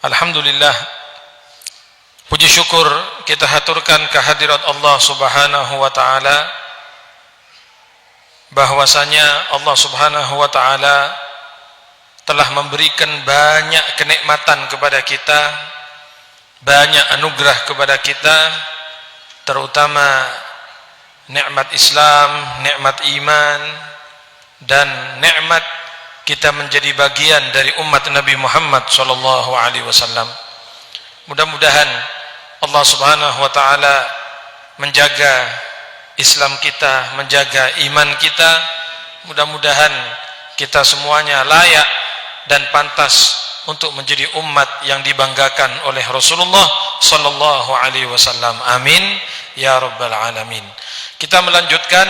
Alhamdulillah, puji syukur kita haturkan kehadirat Allah Subhanahu wa taala, bahwasanya Allah Subhanahu wa taala telah memberikan banyak kenikmatan kepada kita, banyak anugerah kepada kita, terutama nikmat Islam, nikmat iman, dan nikmat kita menjadi bagian dari umat Nabi Muhammad sallallahu alaihi wasallam. Mudah-mudahan Allah Subhanahu wa taala menjaga Islam kita, menjaga iman kita. Mudah-mudahan kita semuanya layak dan pantas untuk menjadi umat yang dibanggakan oleh Rasulullah sallallahu alaihi wasallam. Amin ya rabbal alamin. Kita melanjutkan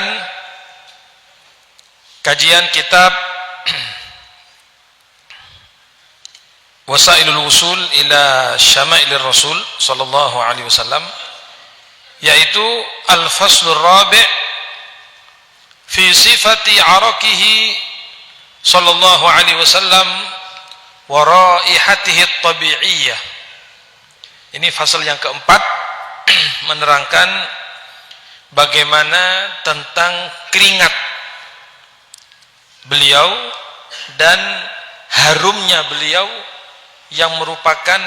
kajian kitab Wasailul Wusul ila Syamailir Rasul sallallahu alaihi wasallam, yaitu Al-Faslur Rabi' fi sifati arakihi sallallahu alaihi wasallam wa raihatihi at-tabi'iyyah. Ini fasal yang keempat, menerangkan bagaimana tentang keringat beliau dan harumnya beliau yang merupakan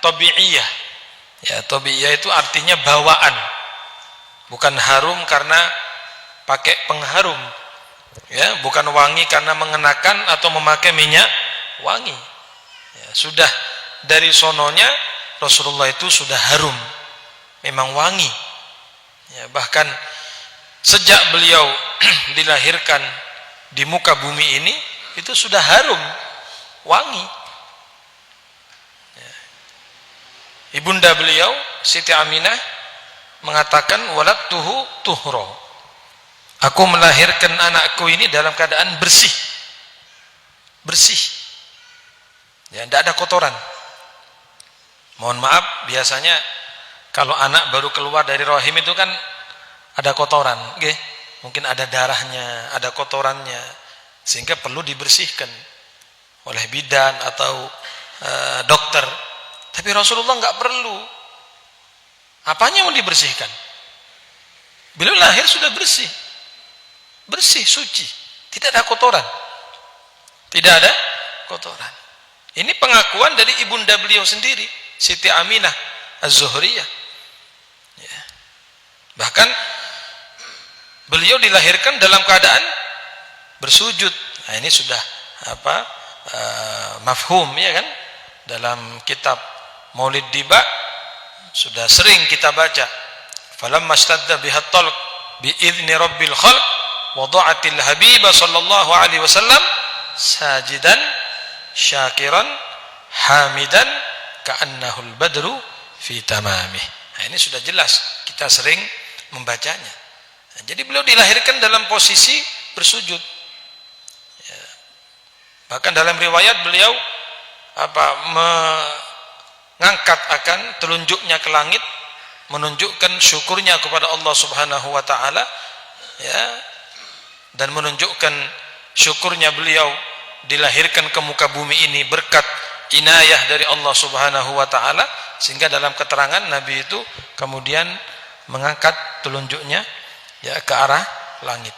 tabi'iyah. Ya, tabi'iyah itu artinya bawaan. Bukan harum karena pakai pengharum. Ya, bukan wangi karena mengenakan atau memakai minyak wangi. Ya, sudah dari sononya Rasulullah itu sudah harum. Memang wangi. Ya, bahkan sejak beliau dilahirkan di muka bumi ini itu sudah harum, wangi. Ibunda beliau Siti Aminah mengatakan waladtuhu tuhra, aku melahirkan anakku ini dalam keadaan bersih, ya, tidak ada kotoran. Mohon maaf, biasanya kalau anak baru keluar dari rahim itu kan ada kotoran, okay? Mungkin ada darahnya, ada kotorannya, sehingga perlu dibersihkan oleh bidan atau dokter. Tapi Rasulullah nggak perlu. Apanya yang mau dibersihkan? Beliau lahir sudah bersih, suci, tidak ada kotoran, Ini pengakuan dari ibunda beliau sendiri, Siti Aminah Az-Zuhriyah. Ya. Bahkan beliau dilahirkan dalam keadaan bersujud. Nah, ini sudah mafhum, ya kan? Dalam kitab Maulid Diba sudah sering kita baca, falamma ishtadda bihat talq bi idzni rabbil khalq wada'atil habiba sallallahu alaihi wasallam sajidan syakiran hamidan ka'annahul badru fi tamamih. Nah, ini sudah jelas, kita sering membacanya. Nah, jadi beliau dilahirkan dalam posisi bersujud. Ya. Bahkan dalam riwayat beliau mengangkat akan telunjuknya ke langit, menunjukkan syukurnya kepada Allah Subhanahu wa taala, ya, dan menunjukkan syukurnya beliau dilahirkan ke muka bumi ini berkat inayah dari Allah Subhanahu wa taala, sehingga dalam keterangan Nabi itu kemudian mengangkat telunjuknya, ya, ke arah langit.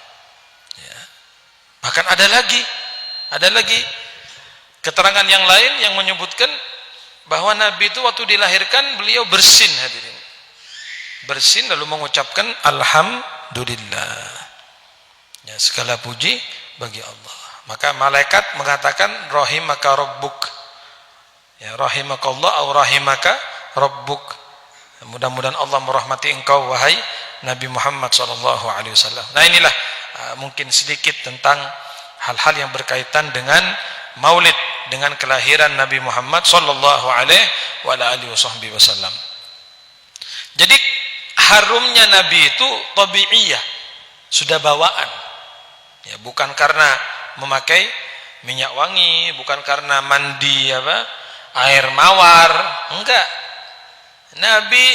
Ya. Bahkan ada lagi keterangan yang lain yang menyebutkan bahwa Nabi itu waktu dilahirkan beliau bersin, hadirin. Bersin lalu mengucapkan alhamdulillah. Ya, segala puji bagi Allah. Maka malaikat mengatakan rahimaka rabbuk. Ya, rahimakallah atau rahimaka rabbuk. Mudah-mudahan Allah merahmati engkau wahai Nabi Muhammad sallallahu alaihi wasallam. Nah, inilah mungkin sedikit tentang hal-hal yang berkaitan dengan Maulid, dengan kelahiran Nabi Muhammad sallallahu alaihi wasallam. Jadi harumnya Nabi itu tabi'iyah, sudah bawaan. Ya, bukan karena memakai minyak wangi, bukan karena mandi air mawar, enggak. Nabi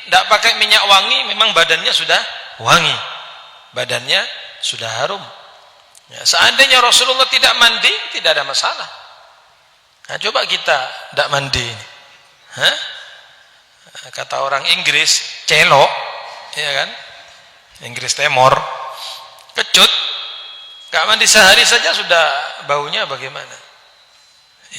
tidak pakai minyak wangi, memang badannya sudah wangi, badannya sudah harum. Ya, seandainya Rasulullah tidak mandi, tidak ada masalah. Nah, coba kita tidak mandi, Hah? Kata orang Inggris, celok, ya kan? Inggris Timur, kecut, gak mandi sehari saja sudah baunya bagaimana?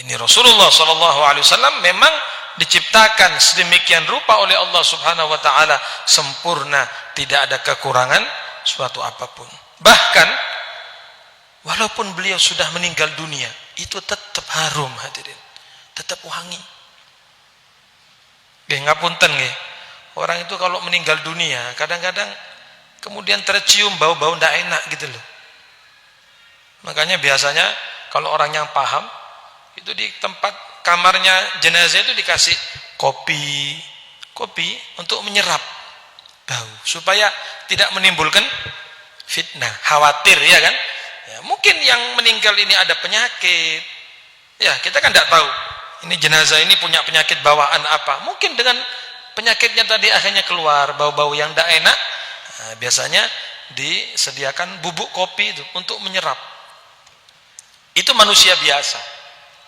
Ini Rasulullah SAW memang diciptakan sedemikian rupa oleh Allah Subhanahu Wa Taala, sempurna, tidak ada kekurangan suatu apapun. Bahkan walaupun beliau sudah meninggal dunia, itu tetap harum hadirin, tetap wangi. Nggih ngapunten nggih. Orang itu kalau meninggal dunia kadang-kadang kemudian tercium bau-bau ndak enak gitu loh. Makanya biasanya kalau orang yang paham itu di tempat kamarnya jenazah itu dikasih kopi untuk menyerap bau supaya tidak menimbulkan fitnah, khawatir ya kan? Ya, mungkin yang meninggal ini ada penyakit. Ya, kita kan tidak tahu. Ini jenazah ini punya penyakit bawaan apa? Mungkin dengan penyakitnya tadi akhirnya keluar bau-bau yang tidak enak. Nah, biasanya disediakan bubuk kopi itu untuk menyerap. Itu manusia biasa.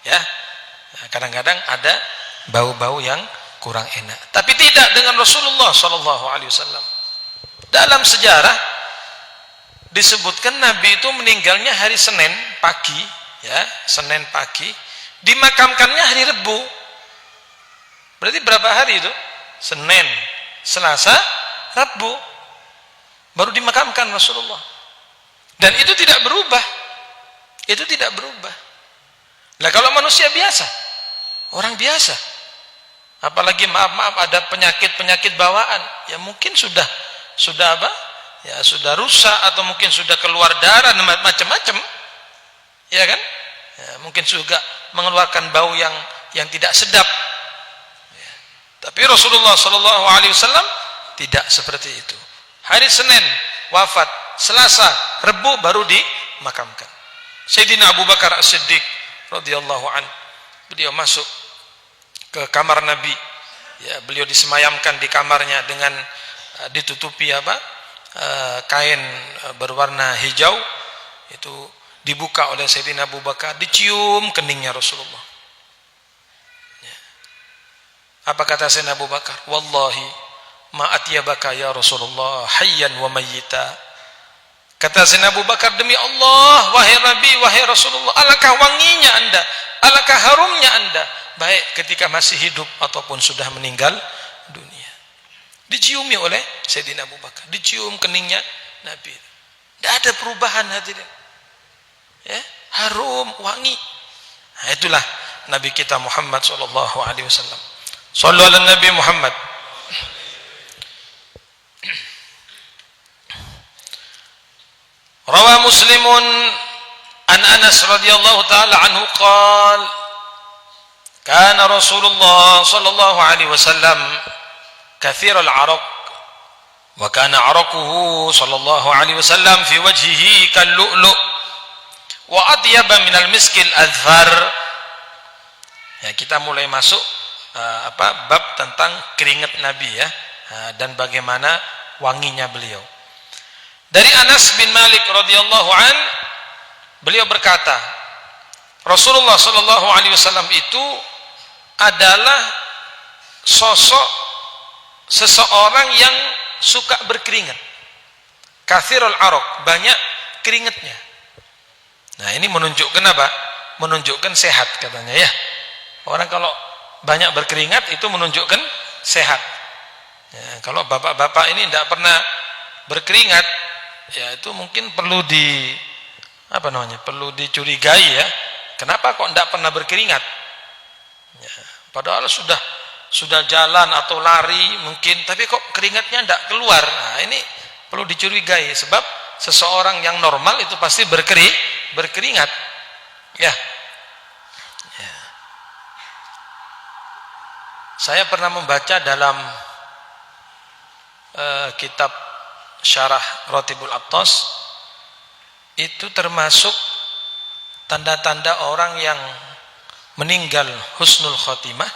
Ya. Kadang-kadang ada bau-bau yang kurang enak. Tapi tidak dengan Rasulullah SAW. Dalam sejarah disebutkan Nabi itu meninggalnya hari Senin pagi, ya, Senin pagi, dimakamkannya hari Rebu. Berarti berapa hari itu? Senin, Selasa, Rabu. Baru dimakamkan Rasulullah. Dan itu tidak berubah. Itu tidak berubah. Nah, kalau manusia biasa, orang biasa, apalagi maaf ada penyakit bawaan, ya mungkin sudah apa? Ya sudah rusak atau mungkin sudah keluar darah macam-macam, ya kan? Ya, mungkin juga mengeluarkan bau yang tidak sedap. Ya. Tapi Rasulullah SAW tidak seperti itu. Hari Senin wafat, Selasa, Rebu baru dimakamkan. Sayyidina Abu Bakar As-Siddiq radhiyallahu an, beliau masuk ke kamar Nabi. Ya, beliau disemayamkan di kamarnya dengan ditutupi apa? Kain berwarna hijau. Itu dibuka oleh Sayyidina Abu Bakar, dicium keningnya Rasulullah. Ya. Apa kata Sayyidina Abu Bakar? Wallahi ma atyabaka ya Rasulullah hayyan wa mayyita. Kata Sayyidina Abu Bakar, demi Allah wahai Nabi, wahai Rasulullah, alangkah wanginya Anda, alangkah harumnya Anda, baik ketika masih hidup ataupun sudah meninggal dunia. Diciumi oleh Sayyidina Abu Bakar, dicium keningnya Nabi. Tidak ada perubahan hadirin. Ya, harum, wangi. Nah, itulah Nabi kita Muhammad sallallahu alaihi wasallam. Shallu ala Nabi Muhammad. Rawa Muslimun an Anas radhiyallahu taala anhu qala kana Rasulullah sallallahu alaihi wasallam kathir al-araq wa kana araquhu sallallahu alaihi wasallam fi wajhihi kal-lu'lu' wa atyaba min al-miskil adhfar. Ya, kita mulai masuk bab tentang keringat Nabi ya, dan bagaimana wanginya beliau. Dari Anas bin Malik radhiyallahu an, beliau berkata, Rasulullah sallallahu alaihi wasallam itu adalah sosok seseorang yang suka berkeringat. Kathirul araq, banyak keringatnya. Nah, ini menunjukkan apa? Menunjukkan sehat katanya ya. Orang kalau banyak berkeringat itu menunjukkan sehat. Ya, kalau bapak-bapak ini tidak pernah berkeringat, ya itu mungkin perlu perlu dicurigai ya. Kenapa kok tidak pernah berkeringat? Ya, padahal sudah jalan atau lari mungkin, tapi kok keringatnya tidak keluar. Nah, ini perlu dicurigai, sebab seseorang yang normal itu pasti berkeringat. Ya. Ya. Saya pernah membaca dalam kitab Syarah Ratibul Attas, itu termasuk tanda-tanda orang yang meninggal husnul khotimah.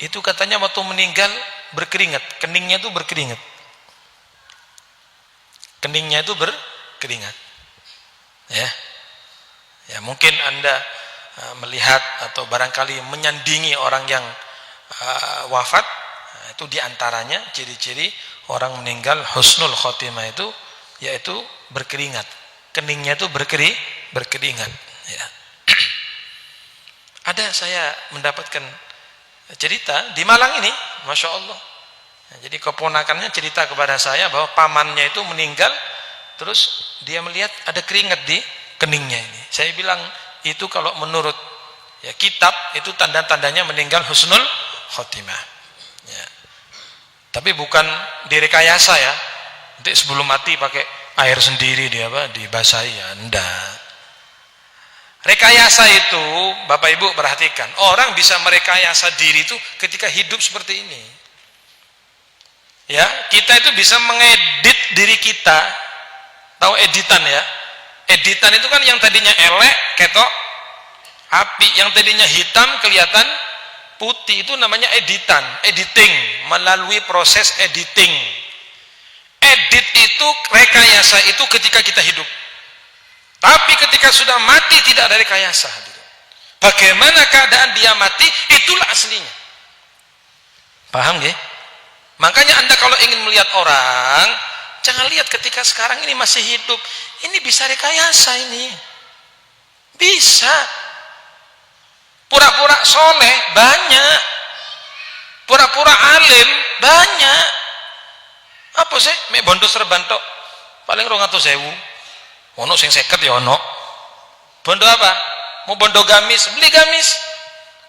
Itu katanya waktu meninggal berkeringat, keningnya itu berkeringat. Keningnya itu berkeringat. Ya. Ya, mungkin Anda melihat atau barangkali menyandingi orang yang wafat. Nah, itu diantaranya ciri-ciri orang meninggal husnul khotimah itu yaitu berkeringat, keningnya itu berkeringat. Ya. Ada saya mendapatkan cerita di Malang ini, masya Allah. Nah, jadi keponakannya cerita kepada saya bahwa pamannya itu meninggal, terus dia melihat ada keringat di keningnya ini. Saya bilang itu kalau menurut ya kitab itu tanda-tandanya meninggal husnul khotimah. Ya. Tapi bukan direkayasa ya. Nanti sebelum mati pakai air sendiri dia dibasahi ya, enggak. Rekayasa itu Bapak Ibu perhatikan, orang bisa merekayasa diri itu ketika hidup seperti ini. Ya, kita itu bisa mengedit diri kita. Tahu editan ya? Editan itu kan yang tadinya elek ketok api, yang tadinya hitam kelihatan putih, itu namanya editan, editing, melalui proses editing. Edit itu rekayasa itu ketika kita hidup. Tapi ketika sudah mati tidak ada rekayasa. Bagaimana keadaan dia mati, itulah aslinya. Paham nggih? Makanya Anda kalau ingin melihat orang, jangan lihat ketika sekarang ini masih hidup. Ini bisa rekayasa ini. Bisa. Pura-pura soleh banyak. Pura-pura alim banyak. Apa sih? Mek bondo serban tok. Paling 200.000. Ono sing 50 ya ono. Bondo apa? Mau bondo gamis, beli gamis.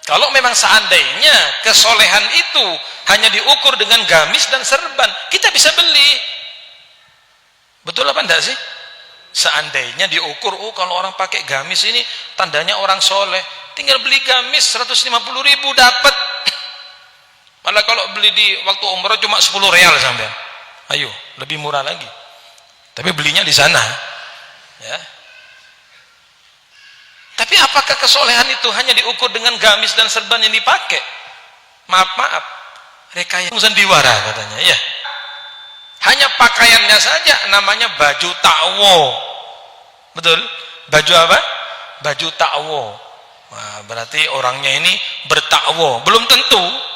Kalau memang seandainya kesolehan itu hanya diukur dengan gamis dan serban, kita bisa beli. Betul apa enggak sih? Seandainya diukur, oh kalau orang pakai gamis ini tandanya orang soleh, tinggal beli gamis 150.000 dapat. Malah kalau beli di waktu umroh cuma 10 real sampai. Ayo, lebih murah lagi. Tapi belinya di sana. Ya. Tapi apakah kesolehan itu hanya diukur dengan gamis dan serban yang dipakai? Maaf, rekayasa sandiwara katanya, ya. Hanya pakaiannya saja namanya baju takwo. Betul? Baju apa? Baju takwo. Nah, berarti orangnya ini bertakwo. Belum tentu.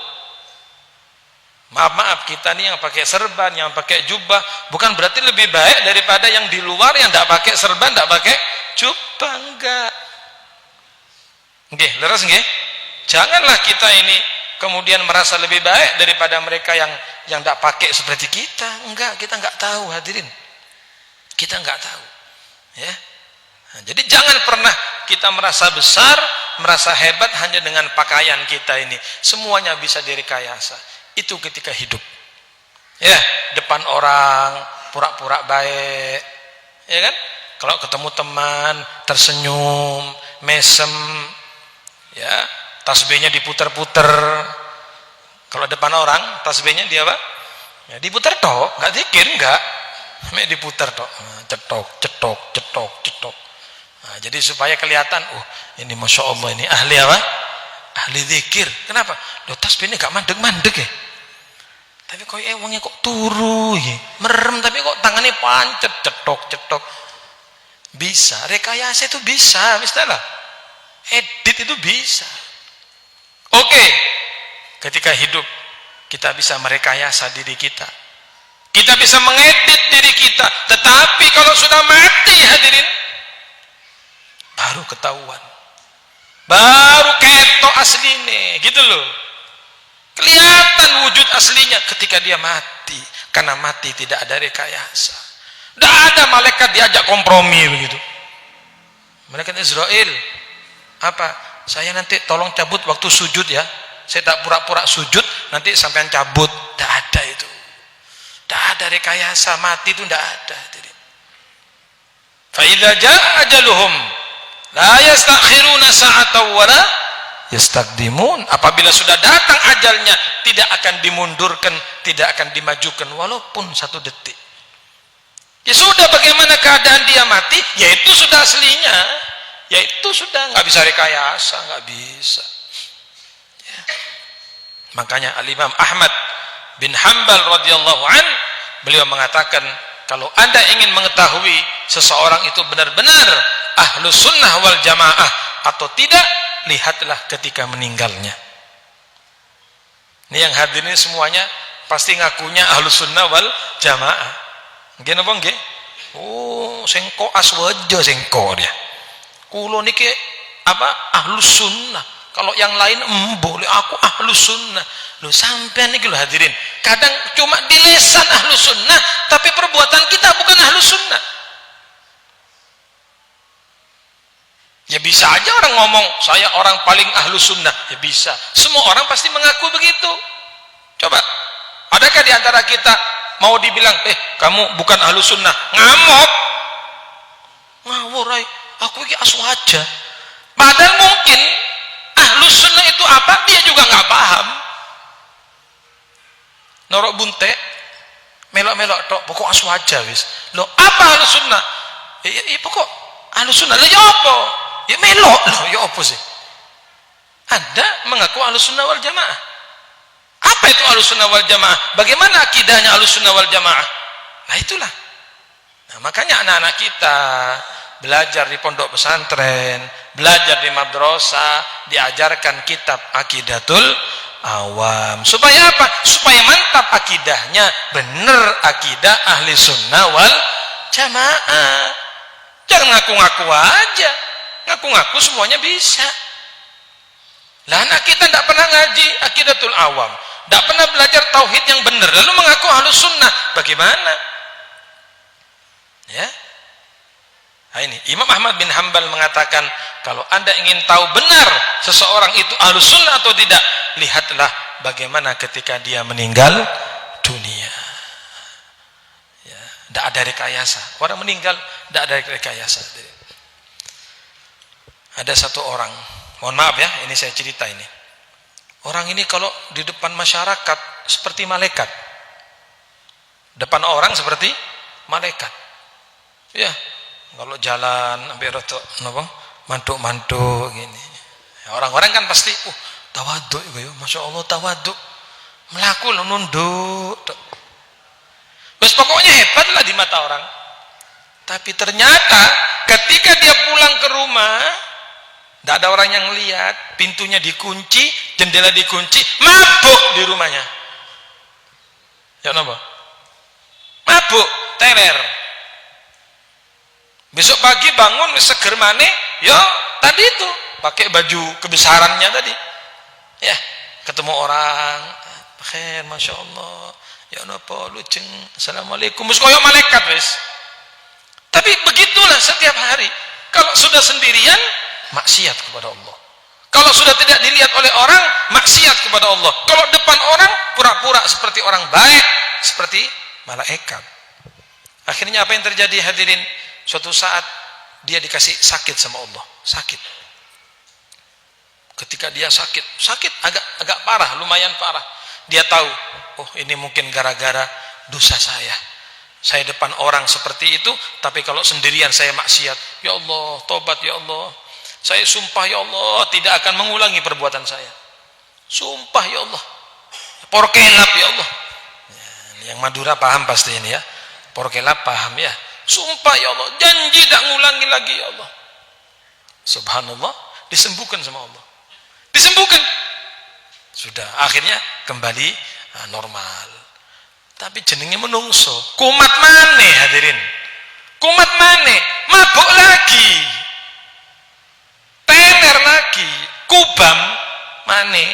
Maaf, kita nih yang pakai serban, yang pakai jubah, bukan berarti lebih baik daripada yang di luar yang tidak pakai serban, tidak pakai jubah, enggak. Nggih, leres nggih? Janganlah kita ini kemudian merasa lebih baik daripada mereka yang tidak pakai seperti kita. Enggak, kita enggak tahu hadirin. Kita enggak tahu. Ya. Nah, jadi jangan pernah kita merasa besar, merasa hebat hanya dengan pakaian kita ini. Semuanya bisa direkayasa. Itu ketika hidup. Ya, depan orang pura-pura baik. Ya kan? Kalau ketemu teman tersenyum, mesem. Ya, tasbihnya diputer-puter. Kalau depan orang, tasbihnya dia apa? Ya, diputer tok, enggak zikir enggak. Mek diputer tok. Cetok, cetok, cetok, cetok. Nah, jadi supaya kelihatan, oh, ini Masya Allah ini ahli apa? Ahli zikir. Kenapa? Loh, tasbihnya enggak mandek-mandek ya. Tapi kok wongnya kok turu ya. Merem tapi kok tangannya pancet, cetok, cetok. Bisa, rekayasa itu bisa, misalnya. Edit itu bisa. Oke. Ketika hidup kita bisa merekayasa diri kita. Kita bisa mengedit diri kita. Tetapi kalau sudah mati hadirin, baru ketahuan. Baru ketok aslinya, gitu loh. Kelihatan wujud aslinya ketika dia mati. Karena mati tidak ada rekayasa. Tidak ada malaikat diajak kompromi begitu. Malaikat Israel, apa? Saya nanti tolong cabut waktu sujud ya. Saya tak pura-pura sujud, nanti sampean cabut. Tidak ada itu. Tidak ada rekayasa, mati itu tidak ada. Fa idza jaa ajaluhum la yastakhiruna sa'atan wa la yastaqdimun. Apabila sudah datang ajalnya, tidak akan dimundurkan, tidak akan dimajukan walaupun 1 detik. Ya sudah, bagaimana keadaan dia mati, yaitu sudah aslinya, yaitu sudah, nggak bisa rekayasa, nggak bisa. Ya. Makanya Al-Imam Ahmad bin Hanbal radhiyallahu an, beliau mengatakan, kalau Anda ingin mengetahui seseorang itu benar-benar ahlus sunnah wal jamaah atau tidak, lihatlah ketika meninggalnya. Ini yang hadir ini semuanya pasti ngakunya Ahlus Sunnah wal Jamaah. Nggih napa nggih? Oh, sengko aswaja sengko dia. Kulo niki apa? Ahlus Sunnah. Kalau yang lain boleh aku Ahlus Sunnah. Loh sampean niki lho hadirin. Kadang cuma di lisan Ahlus Sunnah, tapi perbuatan kita bukan Ahlus Sunnah. Ya bisa aja orang ngomong saya orang paling Ahlus Sunnah, ya bisa. Semua orang pasti mengaku begitu. Coba, adakah di antara kita mau dibilang, kamu bukan Ahlus Sunnah, ngamuk, ngawur, aku ini aswaja. Padahal mungkin Ahlus Sunnah itu apa? Dia juga nggak paham. Norok bunte, melok-melok tok, pokok aswaja wis. Lo apa Ahlus Sunnah? Ya pokok Ahlus Sunnah. Lo ya apa? Ya melok loh, ya apa sih? Anda mengaku Ahlus Sunnah wal Jamaah. Apa itu Ahlus Sunnah wal Jamaah? Bagaimana akidahnya Ahlus Sunnah wal Jamaah? Nah itulah. Nah, makanya anak-anak kita belajar di pondok pesantren, belajar di madrasah, diajarkan kitab Aqidatul Awam. Supaya apa? Supaya mantap akidahnya, benar akidah Ahli Sunnah wal Jamaah. Jangan ngaku-ngaku aja. Ngaku-ngaku semuanya bisa. Lah anak kita tidak pernah ngaji Aqidatul Awam, tidak pernah belajar tauhid yang benar, lalu mengaku Ahlus Sunnah. Bagaimana? Ya. Nah ini Imam Ahmad bin Hanbal mengatakan, kalau Anda ingin tahu benar seseorang itu Ahlus Sunnah atau tidak, lihatlah bagaimana ketika dia meninggal dunia. Ya, tidak ada rekayasa. Orang meninggal tidak ada rekayasa. Ada satu orang, mohon maaf ya, ini saya cerita ini. Orang ini kalau di depan masyarakat seperti malaikat. Depan orang seperti malaikat. Ya, kalau jalan sampai rotok napa? Mantuk-mantuk gini. Ya, orang-orang kan pasti tawaduk ya, Masya Allah tawaduk. Melaku nunduk. Wes pokoknya hebat lah di mata orang. Tapi ternyata ketika dia pulang ke rumah, tidak ada orang yang lihat, pintunya dikunci, jendela dikunci, mabuk di rumahnya. Ya napa? Mabuk, teler. Besok pagi bangun seger maneh, ya tadi itu pakai baju kebesarannya tadi. Ya, ketemu orang, khair, Masya Allah. Ya napa luceng, Assalamualaikum. Wis koyo malaikat wis. Tapi begitulah setiap hari. Kalau sudah sendirian, maksiat kepada Allah. Kalau sudah tidak dilihat oleh orang, maksiat kepada Allah. Kalau depan orang, pura-pura seperti orang baik, seperti malaikat. Akhirnya apa yang terjadi hadirin? Suatu saat dia dikasih sakit sama Allah, sakit. Ketika dia sakit agak parah, lumayan parah. Dia tahu, ini mungkin gara-gara dosa saya. Saya depan orang seperti itu, tapi kalau sendirian saya maksiat. Ya Allah, tobat ya Allah. Saya sumpah ya Allah tidak akan mengulangi perbuatan saya. Sumpah ya Allah. Porkelap ya Allah. Ya, yang Madura paham pasti ini ya. Porkelap paham ya. Sumpah ya Allah, janji tidak ngulangi lagi ya Allah. Subhanallah, disembuhkan sama Allah. Disembuhkan. Sudah, akhirnya kembali normal. Tapi jenenge menungso. Kumat maneh hadirin. Kumat maneh, mabuk lagi. Teler lagi, kubam maneh.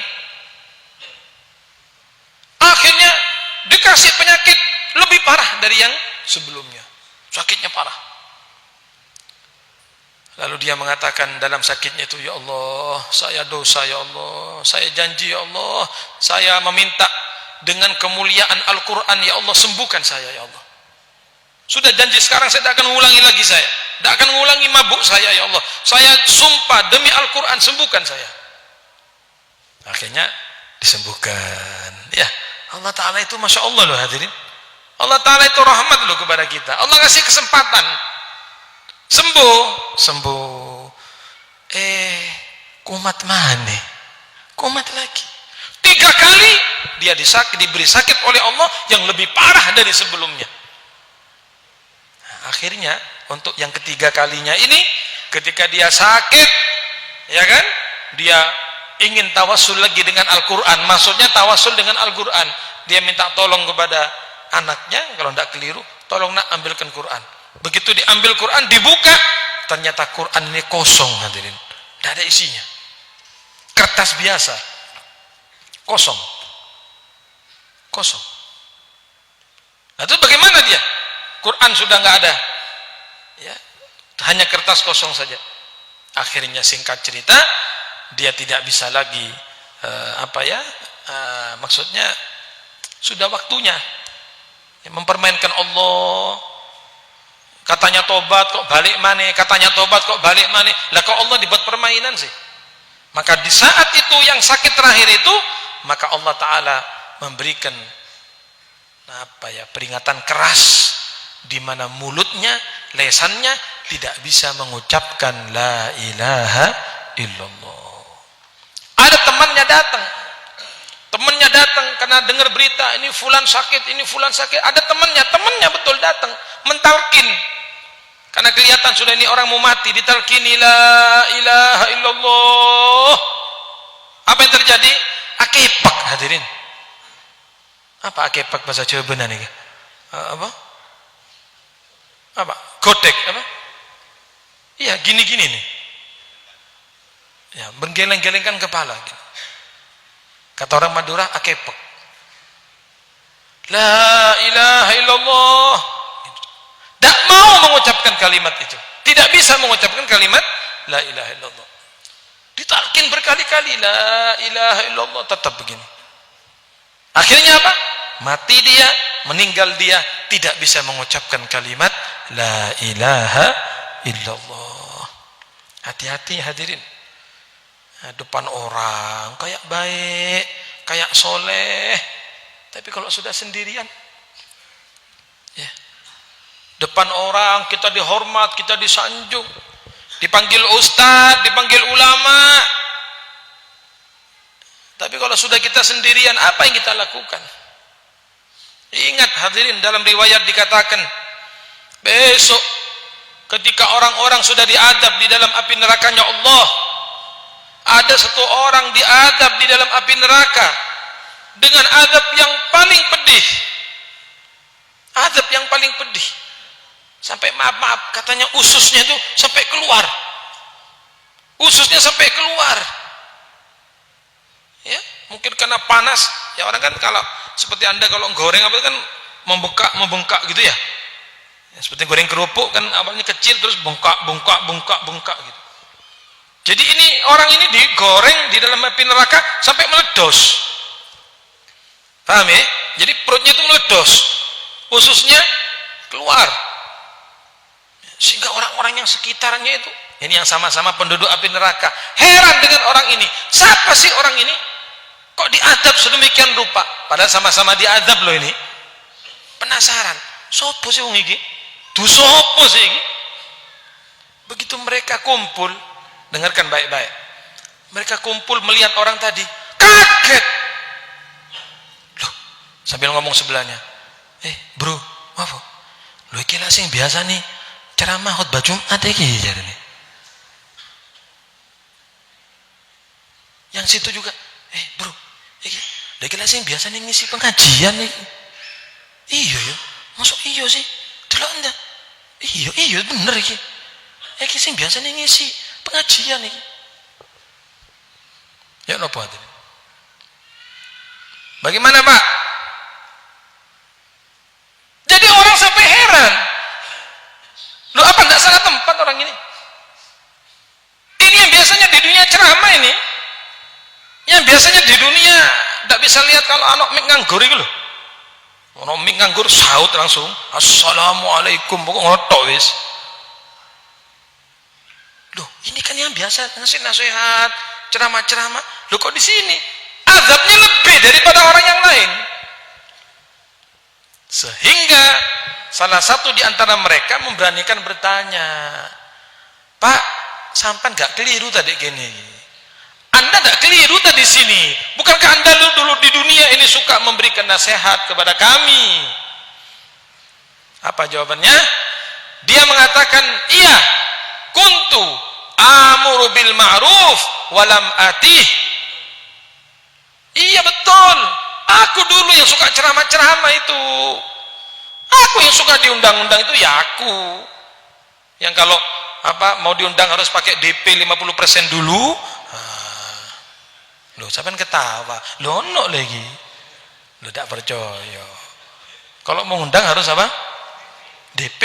Akhirnya dikasih penyakit lebih parah dari yang sebelumnya. Sakitnya parah. Lalu dia mengatakan dalam sakitnya itu, ya Allah, saya dosa ya Allah, saya janji ya Allah, saya meminta dengan kemuliaan Al-Quran ya Allah, sembuhkan saya ya Allah. Sudah janji sekarang saya tidak akan mengulangi lagi saya, tidak akan mengulangi mabuk saya ya Allah. Saya sumpah demi Al-Quran, sembuhkan saya. Akhirnya disembuhkan. Ya, Allah Ta'ala itu Masya Allah loh hadirin. Allah Ta'ala itu rahmat loh kepada kita. Allah kasih kesempatan. Sembuh. Kumat mana? Kumat lagi. 3 kali dia diberi sakit oleh Allah yang lebih parah dari sebelumnya. Nah, akhirnya untuk yang ketiga kalinya ini, ketika dia sakit, ya kan? Dia ingin tawasul lagi dengan Al-Quran, maksudnya tawasul dengan Al-Quran. Dia minta tolong kepada anaknya, kalau tidak keliru, tolong nak ambilkan Quran. Begitu diambil Quran, dibuka, ternyata Quran ini kosong, hadirin, tidak ada isinya, kertas biasa, kosong. Nah, itu bagaimana dia? Quran sudah nggak ada, ya, hanya kertas kosong saja. Akhirnya singkat cerita, dia tidak bisa lagi maksudnya sudah waktunya mempermainkan Allah. Katanya tobat kok balik mana, katanya tobat kok balik mana. Lah kok Allah dibuat permainan sih? Maka di saat itu yang sakit terakhir itu, maka Allah Ta'ala memberikan peringatan keras, di mana mulutnya, lesannya tidak bisa mengucapkan la ilaha illallah. Ada temannya datang karena dengar berita ini fulan sakit, ada temannya betul datang mentalkin, karena kelihatan sudah ini orang mau mati, ditalkini la ilaha illallah. Apa yang terjadi? Akepak, hadirin. Apa akepak bahasa Jawa benar nih? Apa? Godek apa? Iya, gini-gini nih. Ya, menggeleng-gelengkan kepala. Kata orang Madura, akepak. La ilaha illallah. Tak mau mengucapkan kalimat itu. Tidak bisa mengucapkan kalimat la ilaha illallah. Ditalkin berkali-kali la ilaha illallah, tetap begini. Akhirnya apa? Mati dia, meninggal dia, tidak bisa mengucapkan kalimat la ilaha illallah. Hati-hati hadirin. Depan orang kayak baik, kayak soleh, tapi kalau sudah sendirian, ya, depan orang kita dihormat, kita disanjung, dipanggil ustadz, dipanggil ulama, tapi kalau sudah kita sendirian, apa yang kita lakukan? Ingat hadirin, dalam riwayat dikatakan, besok ketika orang-orang sudah diadab di dalam api nerakanya Allah, ada satu orang diadab di dalam api neraka dengan adab yang paling pedih, adab yang paling pedih, sampai maaf katanya ususnya itu sampai keluar, ya, mungkin karena panas, ya, orang kan kalau seperti anda kalau goreng apa kan membengkak gitu ya, seperti goreng kerupuk kan awalnya kecil terus bengkak gitu. Jadi ini orang ini digoreng di dalam api neraka sampai meledos. Paham ya? Jadi perutnya itu meledos, ususnya keluar. Sehingga orang-orang yang sekitarnya itu, ini yang sama-sama penduduk api neraka, heran dengan orang ini. Siapa sih orang ini? Kok diadab sedemikian rupa? Padahal sama-sama diadab loh ini. Penasaran, sopo sih wong iki? Du sopo sih iki? Begitu mereka kumpul, dengarkan baik-baik. Mereka kumpul melihat orang tadi, kaget. Loh, sambil ngomong sebelahnya, bro, apa? Loh iki lah sing biasa nih ceramah khutbah Jumat iki jarene. Yang situ juga, bro, iki lah sing biasa nih ngisi pengajian nih. Iya ya, masuk iya sih. Delok ndak? Iya bener iki. Iki sing biasa nih ngisi pengajian nih. Ya napa hadirin? Bagaimana Pak? Jadi orang sampai heran. Loh, apa enggak salah tempat orang ini? Ini yang biasanya di dunia ceramah ini. Yang biasanya di dunia enggak bisa lihat kalau anak mik nganggur itu loh. Ono mik nganggur saut langsung. Assalamualaikum, pokok ngono wis. Loh, ini kan yang biasa ngasih nasihat, ceramah-ceramah. Loh, kok di sini azabnya lebih daripada orang yang lain? Sehingga salah satu di antara mereka memberanikan bertanya, Pak, sampan gak keliru tadi gini? Anda gak keliru tadi sini? Bukankah Anda dulu di dunia ini suka memberikan nasihat kepada kami? Apa jawabannya? Dia mengatakan, iya, kuntu amuru bil ma'ruf walam atih Iya betul. Aku dulu yang suka ceramah-ceramah itu. Aku yang suka diundang-undang itu ya aku. Yang kalau mau diundang harus pakai DP 50% dulu. Loh, sampean ketawa. Loh, ono lagi. Loh, tidak percaya. Kalau mau undang harus apa? DP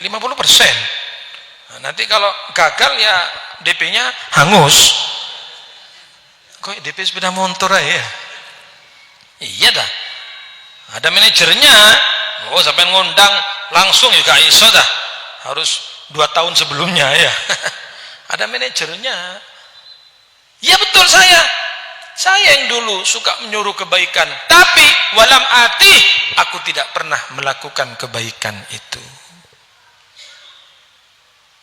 50%. Nanti kalau gagal ya DP-nya hangus. Kok DP sepeda motor aja ya? Iya dah. Ada manajernya. Oh, sampai ngundang langsung juga iso dah. Harus 2 tahun sebelumnya ya. Ada manajernya. Ya betul saya. Saya yang dulu suka menyuruh kebaikan, tapi walam ati aku tidak pernah melakukan kebaikan itu.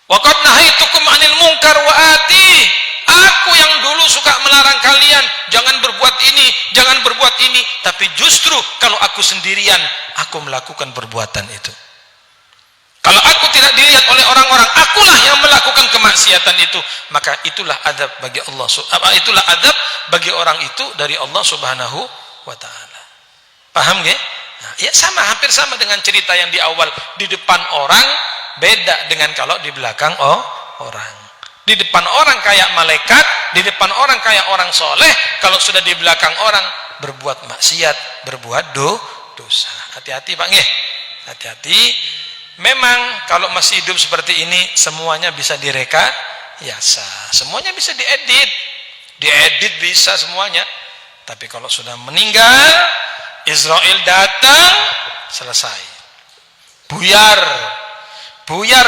Waqad nahaitukum 'anil munkar wa ati. Aku yang dulu suka melarang kalian jangan berbuat ini, jangan berbuat ini, tapi justru kalau aku sendirian aku melakukan perbuatan itu. Kalau aku tidak dilihat oleh orang-orang, akulah yang melakukan kemaksiatan itu, maka itulah adab bagi Allah. Itulah adab bagi orang itu dari Allah Subhanahu wa taala. Paham nggih? Nah, ya sama, hampir sama dengan cerita yang di awal. Di depan orang beda dengan kalau di belakang orang. Di depan orang kayak malaikat, di depan orang kayak orang soleh. Kalau sudah di belakang orang berbuat maksiat, berbuat dosa. Hati-hati Pak nggih. Hati-hati. Memang kalau masih hidup seperti ini semuanya bisa direkayasa, semuanya bisa diedit bisa semuanya. Tapi kalau sudah meninggal, Israel datang, selesai. Buyar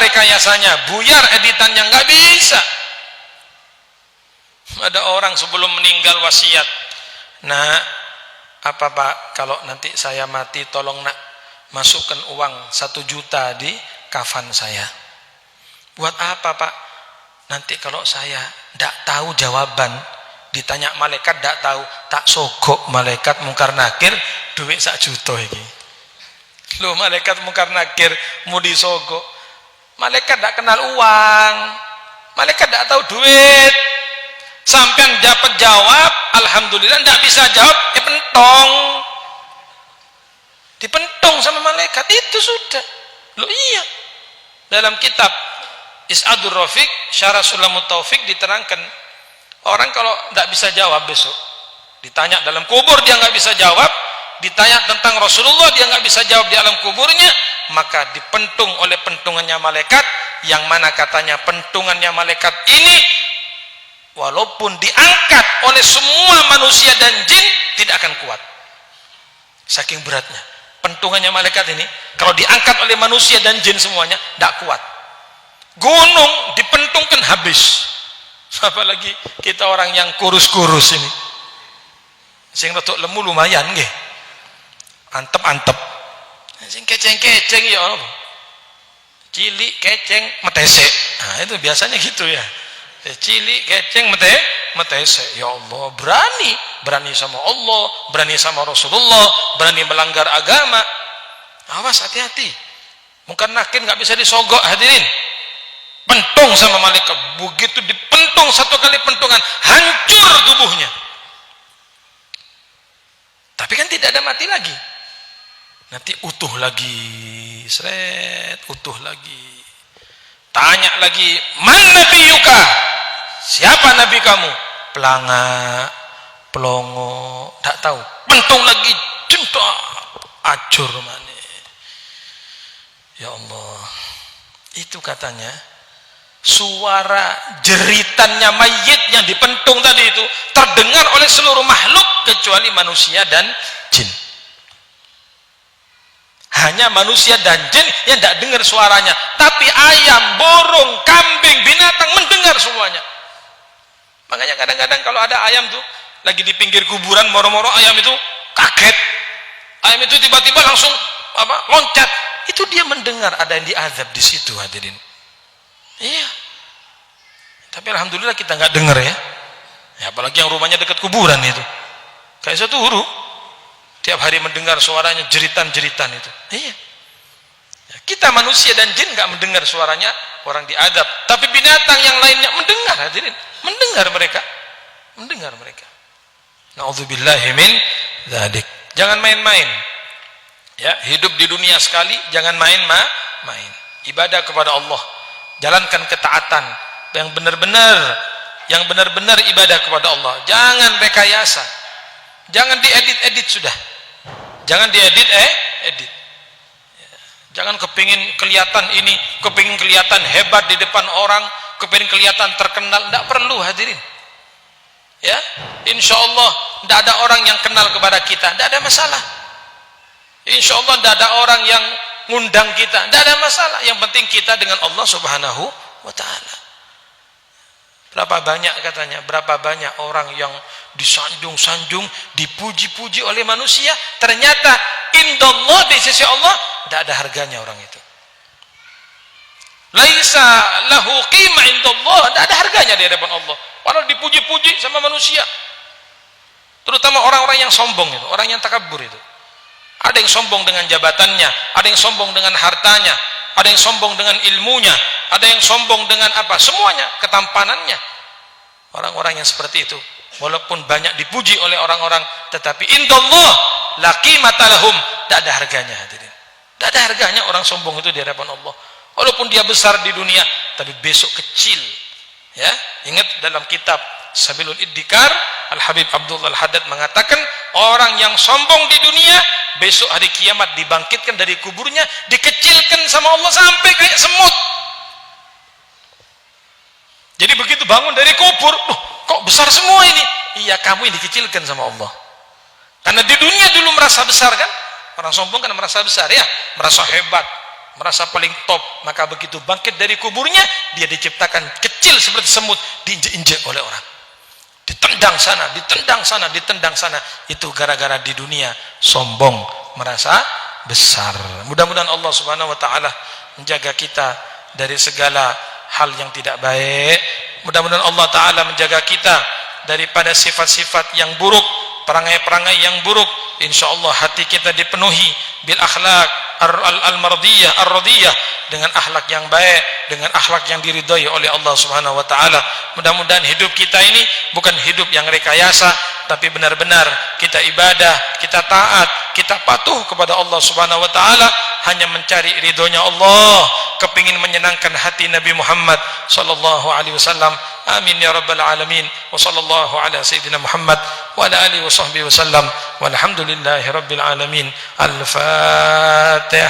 rekayasanya, buyar editannya, nggak bisa. Ada orang sebelum meninggal wasiat, nah apa Pak, kalau nanti saya mati tolong nak masukkan uang 1 juta di kafan saya. Buat apa Pak? Nanti kalau saya tidak tahu jawaban, ditanya malaikat tidak tahu, tak sogok malaikat mungkar nakir duit 1 juta ini. Loh, malaikat mungkar nakir mau disogok. Malaikat tidak kenal uang, malaikat tidak tahu duit. Sampai dapat jawab, alhamdulillah. Tidak bisa jawab, ya pentong. Dipentung sama malaikat, itu sudah. Loh iya. Dalam kitab Is'adur Rafiq, Syarah Sulamut Taufik diterangkan, orang kalau tidak bisa jawab besok, ditanya dalam kubur dia nggak bisa jawab, ditanya tentang Rasulullah dia nggak bisa jawab di alam kuburnya, maka dipentung oleh pentungannya malaikat, yang mana katanya pentungannya malaikat ini walaupun diangkat oleh semua manusia dan jin tidak akan kuat, saking beratnya. Pentungannya malaikat ini kalau diangkat oleh manusia dan jin semuanya tidak kuat. Gunung dipentungkan habis, apalagi kita orang yang kurus-kurus ini, sing rotok lemu lumayan nggih, antep sing keceng-keceng ya Allah, cilik keceng metese. Nah itu biasanya gitu ya, cilik keceng metese. Ya Allah, berani sama Allah, berani sama Rasulullah, berani melanggar agama. Awas, hati-hati. Mungkin nakir nggak bisa disogok, hadirin. Pentung sama malaikat, begitu dipentung 1 kali pentungan hancur tubuhnya. Tapi kan tidak ada mati lagi, nanti utuh lagi, utuh lagi. Tanya lagi, man nabiyuka, siapa nabi kamu? Pelanga, pelongo, tak tahu. Pentung lagi, jentak, acur mana. Ya Allah, itu katanya suara jeritannya mayit yang dipentung tadi itu terdengar oleh seluruh makhluk kecuali manusia dan jin. Hanya manusia dan jin yang tidak dengar suaranya, tapi ayam, burung, kambing, binatang mendengar semuanya. Makanya kadang-kadang kalau ada ayam tuh lagi di pinggir kuburan, moro-moro ayam itu kaget, ayam itu tiba-tiba langsung loncat, itu dia mendengar ada yang diazab di situ, hadirin. Iya, tapi alhamdulillah kita nggak dengar ya. Apalagi yang rumahnya dekat kuburan itu, kayak satu huru tiap hari mendengar suaranya, jeritan-jeritan itu. Iya, kita manusia dan jin nggak mendengar suaranya orang diadab, tapi binatang yang lainnya mendengar, hadirin, mendengar mereka. Na'udzubillahi min dzalik. Jangan main-main. Ya, hidup di dunia sekali, jangan main-main. Ibadah kepada Allah. Jalankan ketaatan yang benar-benar ibadah kepada Allah. Jangan rekayasa. Jangan diedit-edit sudah. Jangan diedit edit. Jangan kepingin kelihatan ini, kepingin kelihatan hebat di depan orang, kepingin kelihatan terkenal. Tidak perlu hadirin. Ya, insya Allah tidak ada orang yang kenal kepada kita, tidak ada masalah. Insya Allah tidak ada orang yang ngundang kita, tidak ada masalah. Yang penting kita dengan Allah Subhanahu wa Ta'ala. Berapa banyak katanya, berapa banyak orang yang disanjung-sanjung, dipuji-puji oleh manusia, ternyata indallah, di sisi Allah tidak ada harganya orang itu. Laisa lahu qimah indallah, tidak ada harganya di hadapan Allah. Padahal dipuji-puji sama manusia. Terutama orang-orang yang sombong itu, orang yang takabur itu. Ada yang sombong dengan jabatannya, ada yang sombong dengan hartanya, ada yang sombong dengan ilmunya, ada yang sombong dengan apa? Semuanya, ketampanannya. Orang-orang yang seperti itu, walaupun banyak dipuji oleh orang-orang, tetapi indallah la qimata lahum, tidak ada harganya hadirin. Tidak ada harganya orang sombong itu di hadapan Allah. Walaupun dia besar di dunia, tapi besok kecil. Ya, ingat dalam kitab Sabilul Iddikar, Al-Habib Abdullah Al-Haddad mengatakan, orang yang sombong di dunia besok hari kiamat dibangkitkan dari kuburnya, dikecilkan sama Allah sampai kayak semut. Jadi begitu bangun dari kubur, kok besar semua ini? Iya, kamu yang dikecilkan sama Allah. Karena di dunia dulu merasa besar kan? Orang sombong kan merasa besar ya, merasa hebat, merasa paling top. Maka begitu bangkit dari kuburnya, dia diciptakan kecil seperti semut, diinjek-injek oleh orang. Ditendang sana, ditendang sana, ditendang sana. Itu gara-gara di dunia sombong, merasa besar. Mudah-mudahan Allah Subhanahu wa Ta'ala menjaga kita dari segala hal yang tidak baik. Mudah-mudahan Allah Ta'ala menjaga kita daripada sifat-sifat yang buruk, perangai-perangai yang buruk. InsyaAllah hati kita dipenuhi bil akhlak al-mardiyah, ar-radiyah, dengan akhlak yang baik, dengan akhlak yang diridhai oleh Allah Subhanahu wa Ta'ala. Mudah-mudahan hidup kita ini bukan hidup yang rekayasa, tapi benar-benar kita ibadah, kita taat, kita patuh kepada Allah Subhanahu wa Ta'ala, hanya mencari ridhonya Allah, kepingin menyenangkan hati Nabi Muhammad sallallahu alaihi wasallam. Amin ya rabbal alamin. Wa sallallahu ala sayyidina Muhammad wa ala alihi wa sahbihi wasallam. Walhamdulillahi rabbil alamin. Al-Fatihah.